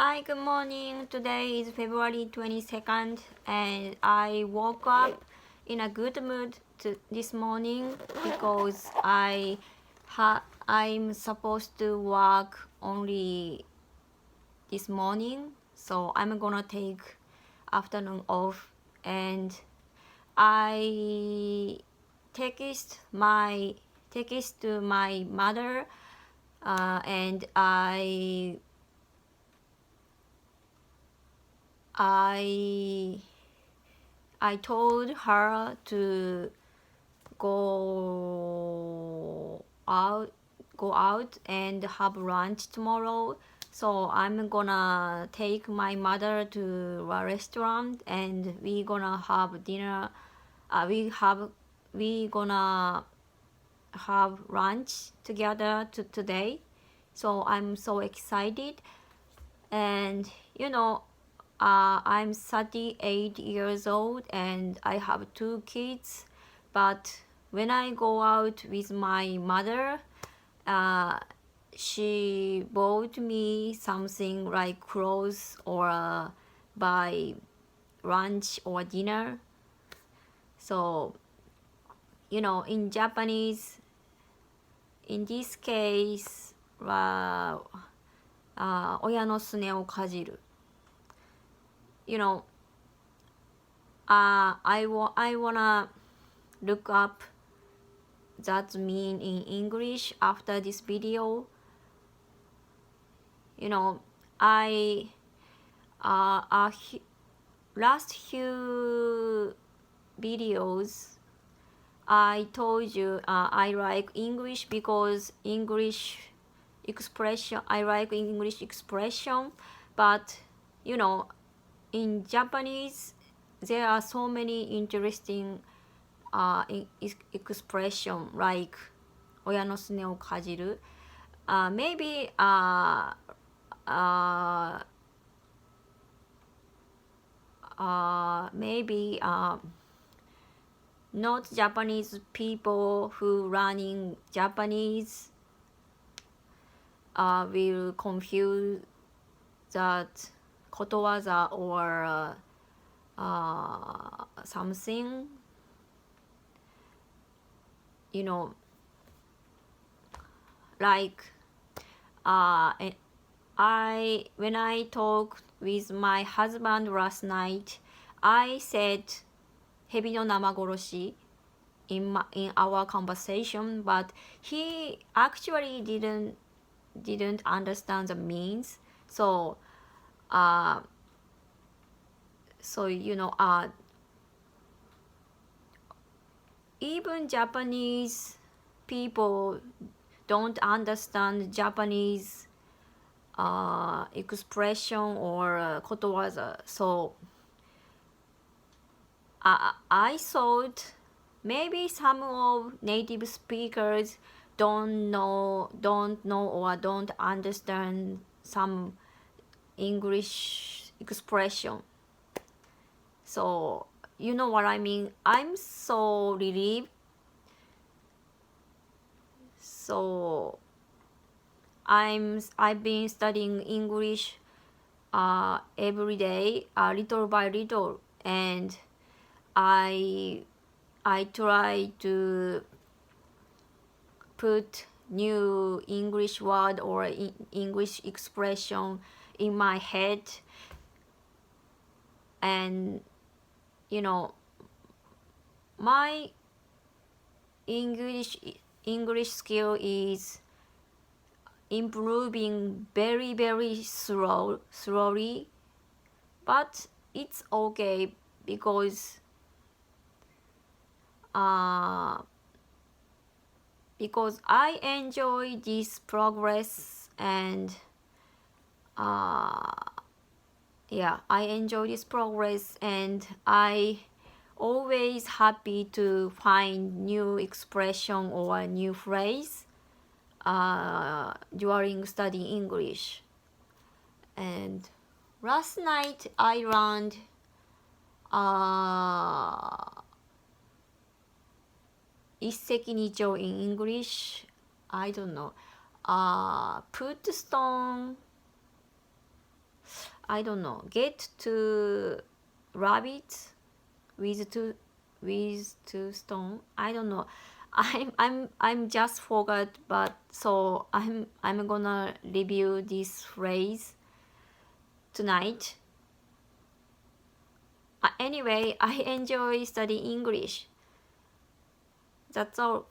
Hi, good morning. Today is February 22nd, and I woke up in a good mood this morning because I'm supposed to work only this morning, so I'm gonna take afternoon off, and I text to my mother, and I told her to go out and have lunch tomorrow. So I'm gonna take my mother to a restaurant and we gonna have dinner. We gonna have lunch together today. So I'm so excited. And I'm 38 years old and I have two kids, but when I go out with my mother, she bought me something like clothes or buy lunch or dinner. So in Japanese, in this case は親のすねをかじる。I wanna look up that mean in English after this video. I last few videos I told you I like English because I like English expression, but in Japanese there are so many interesting expression like 親のすねをかじる。Maybe not Japanese people who learning Japanese will confuse that ことわざ or something, like when I talked with my husband last night, I said 蛇の生殺し in our conversation, but he actually didn't understand the means. So even Japanese people don't understand Japanese expression or ことわざ. So I thought maybe some of native speakers don't know or don't understand some English expression. So you know what I mean? I'm so relieved. So I've been studying English every day, little by little, and I try to put new English word or English expression in my head, and my English skill is improving very very slowly, but it's okay because I enjoy this progress, and I enjoy this progress, and I always happy to find new expression or new phrase during studying English. And last night I learned Isseki Nichou in English. I don't know. Put stone I don't know. Get to rabbit with two stone. I don't know. I'm just forgot, but so I'm gonna review this phrase tonight. Anyway, I enjoy studying English. That's all.